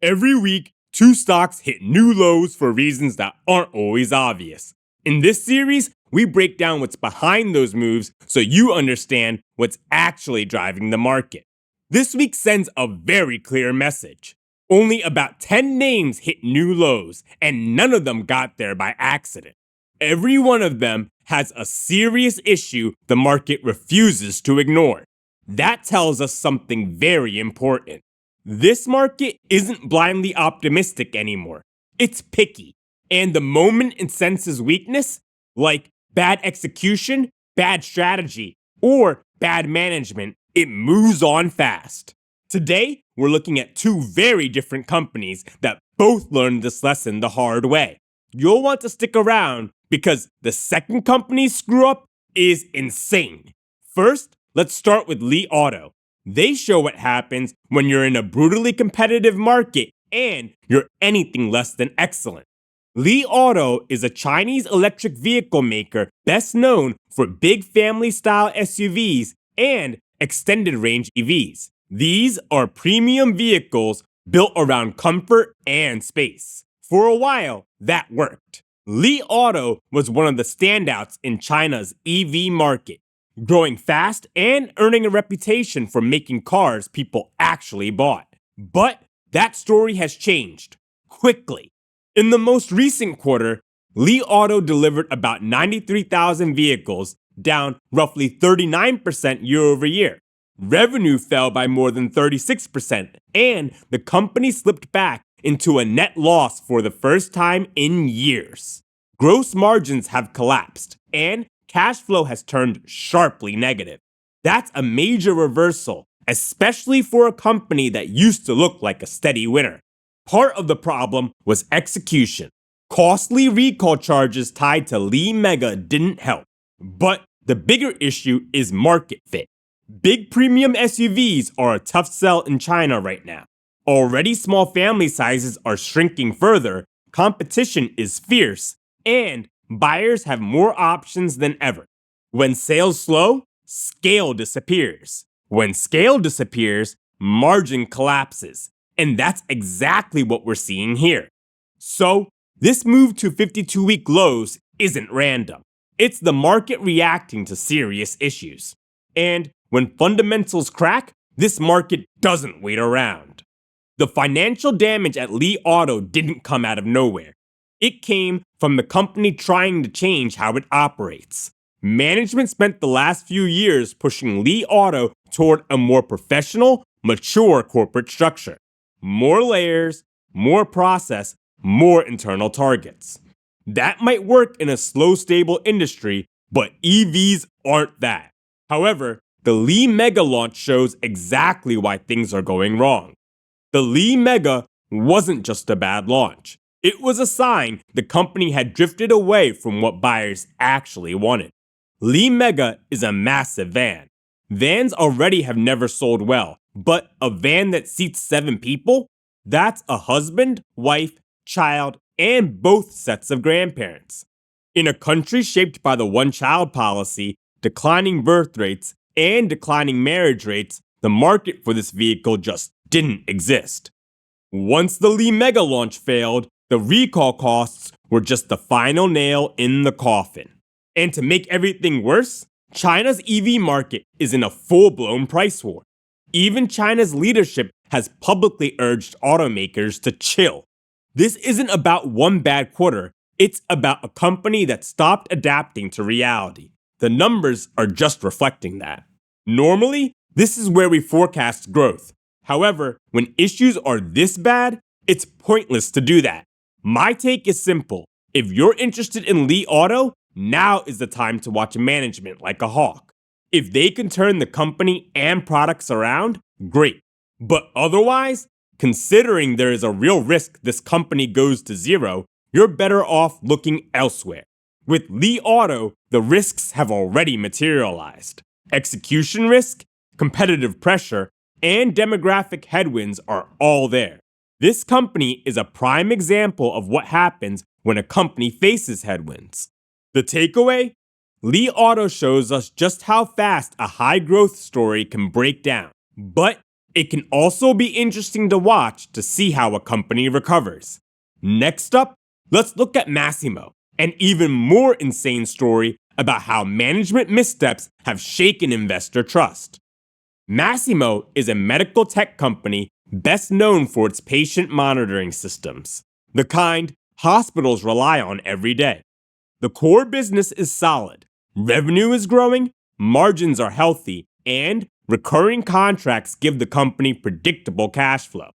Every week, two stocks hit new lows for reasons that aren't always obvious. In this series, we break down what's behind those moves so you understand what's actually driving the market. This week sends a very clear message. Only about 10 names hit new lows, and none of them got there by accident. Every one of them has a serious issue the market refuses to ignore. That tells us something very important. This market isn't blindly optimistic anymore. It's picky. And the moment it senses weakness, like bad execution, bad strategy, or bad management, it moves on fast. Today, we're looking at two very different companies that both learned this lesson the hard way. You'll want to stick around because the second company's screw up is insane. First, let's start with Li Auto. They show what happens when you're in a brutally competitive market and you're anything less than excellent. Li Auto is a Chinese electric vehicle maker best known for big family-style SUVs and extended-range EVs. These are premium vehicles built around comfort and space. For a while, that worked. Li Auto was one of the standouts in China's EV market, growing fast and earning a reputation for making cars people actually bought. But that story has changed quickly. In the most recent quarter, Li Auto delivered about 93,000 vehicles, down roughly 39% year over year. Revenue fell by more than 36%, and the company slipped back into a net loss for the first time in years. Gross margins have collapsed, and cash flow has turned sharply negative. That's a major reversal, especially for a company that used to look like a steady winner. Part of the problem was execution. Costly recall charges tied to Li Mega didn't help. But the bigger issue is market fit. Big premium SUVs are a tough sell in China right now. Already small family sizes are shrinking further, competition is fierce, and buyers have more options than ever. When sales slow, scale disappears. When scale disappears, margin collapses. And that's exactly what we're seeing here. So, this move to 52-week lows isn't random. It's the market reacting to serious issues. And when fundamentals crack, this market doesn't wait around. The financial damage at Li Auto didn't come out of nowhere. It came from the company trying to change how it operates. Management spent the last few years pushing Li Auto toward a more professional, mature corporate structure. More layers, more process, more internal targets. That might work in a slow, stable industry, but EVs aren't that. However, the Li Mega launch shows exactly why things are going wrong. The Li Mega wasn't just a bad launch. It was a sign the company had drifted away from what buyers actually wanted. Li Mega is a massive van. Vans already have never sold well, but a van that seats 7 people? That's a husband, wife, child, and both sets of grandparents. In a country shaped by the one-child policy, declining birth rates, and declining marriage rates, the market for this vehicle just didn't exist. Once the Li Mega launch failed, the recall costs were just the final nail in the coffin. And to make everything worse, China's EV market is in a full-blown price war. Even China's leadership has publicly urged automakers to chill. This isn't about one bad quarter, it's about a company that stopped adapting to reality. The numbers are just reflecting that. Normally, this is where we forecast growth. However, when issues are this bad, it's pointless to do that. My take is simple. If you're interested in Li Auto, now is the time to watch management like a hawk. If they can turn the company and products around, great. But otherwise, considering there is a real risk this company goes to zero, you're better off looking elsewhere. With Li Auto, the risks have already materialized. Execution risk, competitive pressure, and demographic headwinds are all there. This company is a prime example of what happens when a company faces headwinds. The takeaway? Li Auto shows us just how fast a high-growth story can break down. But It can also be interesting to watch to see how a company recovers. Next up, let's look at Masimo, an even more insane story about how management missteps have shaken investor trust. Masimo is a medical tech company best known for its patient monitoring systems, the kind hospitals rely on every day. The core business is solid, revenue is growing, margins are healthy, and recurring contracts give the company predictable cash flow.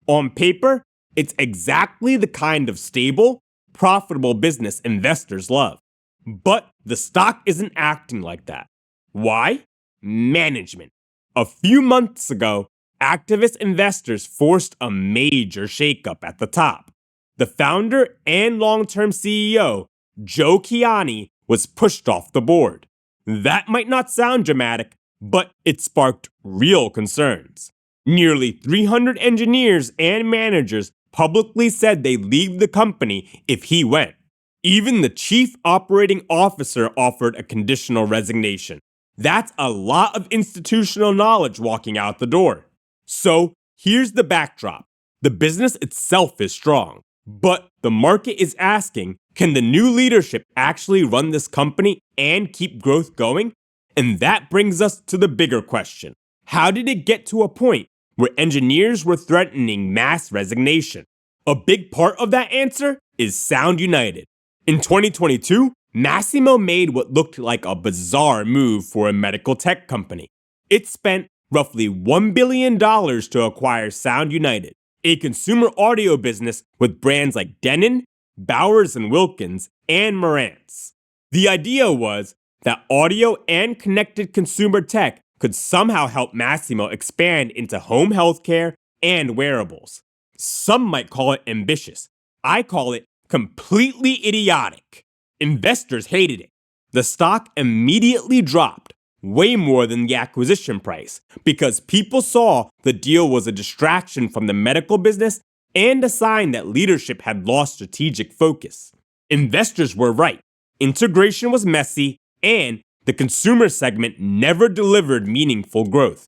On paper, it's exactly the kind of stable, profitable business investors love. But the stock isn't acting like that. Why? Management. A few months ago, activist investors forced a major shakeup at the top. The founder and long-term CEO, Joe Kiani, was pushed off the board. That might not sound dramatic, but it sparked real concerns. Nearly 300 engineers and managers publicly said they'd leave the company if he went. Even the chief operating officer offered a conditional resignation. That's a lot of institutional knowledge walking out the door. So here's the backdrop. The business itself is strong, but the market is asking, can the new leadership actually run this company and keep growth going? And that brings us to the bigger question. How did it get to a point where engineers were threatening mass resignation? A big part of that answer is Sound United. In 2022, Masimo made what looked like a bizarre move for a medical tech company. It spent roughly $1 billion to acquire Sound United, a consumer audio business with brands like Denon, Bowers & Wilkins, and Marantz. The idea was that audio and connected consumer tech could somehow help Masimo expand into home healthcare and wearables. Some might call it ambitious. I call it completely idiotic. Investors hated it. The stock immediately dropped, way more than the acquisition price, because people saw the deal was a distraction from the medical business and a sign that leadership had lost strategic focus. Investors were right. Integration was messy, and the consumer segment never delivered meaningful growth.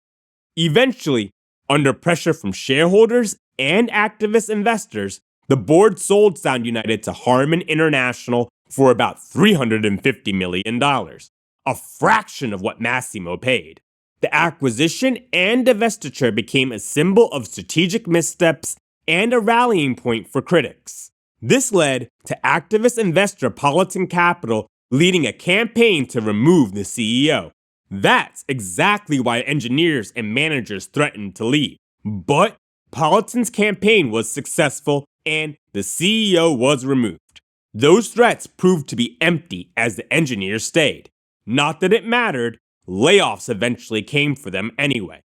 Eventually, under pressure from shareholders and activist investors, the board sold Sound United to Harman International for about $350 million, a fraction of what Masimo paid. The acquisition and divestiture became a symbol of strategic missteps and a rallying point for critics. This led to activist investor Politan Capital leading a campaign to remove the CEO. That's exactly why engineers and managers threatened to leave. But Politan's campaign was successful and the CEO was removed. Those threats proved to be empty as the engineers stayed. Not that it mattered, layoffs eventually came for them anyway.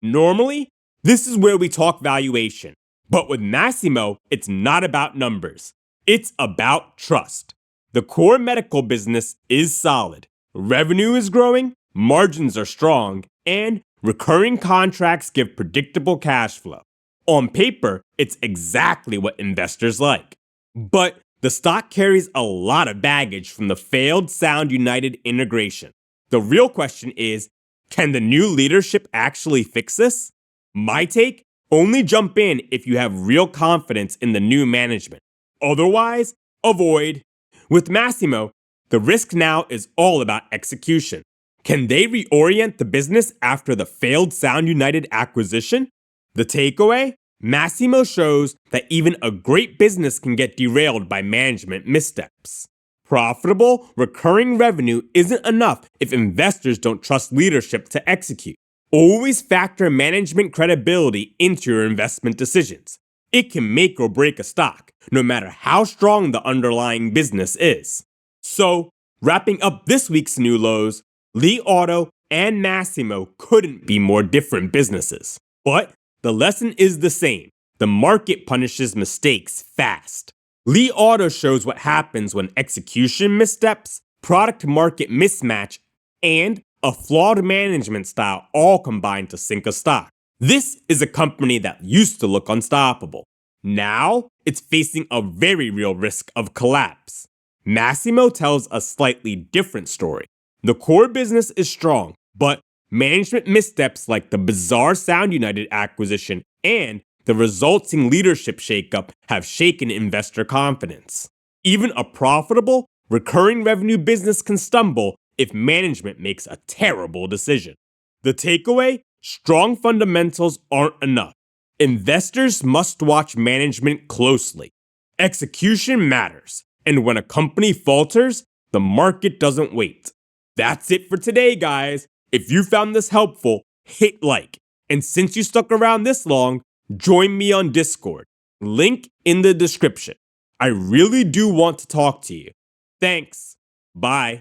Normally, this is where we talk valuation. But with Masimo, it's not about numbers. It's about trust. The core medical business is solid. Revenue is growing, margins are strong, and recurring contracts give predictable cash flow. On paper, it's exactly what investors like. But the stock carries a lot of baggage from the failed Sound United integration. The real question is, can the new leadership actually fix this? My take? Only jump in if you have real confidence in the new management. Otherwise, avoid. With Masimo, the risk now is all about execution. Can they reorient the business after the failed Sound United acquisition? The takeaway? Masimo shows that even a great business can get derailed by management missteps. Profitable, recurring revenue isn't enough if investors don't trust leadership to execute. Always factor management credibility into your investment decisions. It can make or break a stock, no matter how strong the underlying business is. So, wrapping up this week's new lows, Li Auto and Masimo couldn't be more different businesses. But the lesson is the same. The market punishes mistakes fast. Li Auto shows what happens when execution missteps, product-market mismatch, and a flawed management style all combine to sink a stock. This is a company that used to look unstoppable. Now, it's facing a very real risk of collapse. Masimo tells a slightly different story. The core business is strong, but Management missteps like the bizarre Sound United acquisition and the resulting leadership shakeup have shaken investor confidence. Even a profitable, recurring revenue business can stumble if management makes a terrible decision. The takeaway? Strong fundamentals aren't enough. Investors must watch management closely. Execution matters, and when a company falters, the market doesn't wait. That's it for today, guys. If you found this helpful, hit like. And since you stuck around this long, join me on Discord. Link in the description. I really do want to talk to you. Thanks. Bye.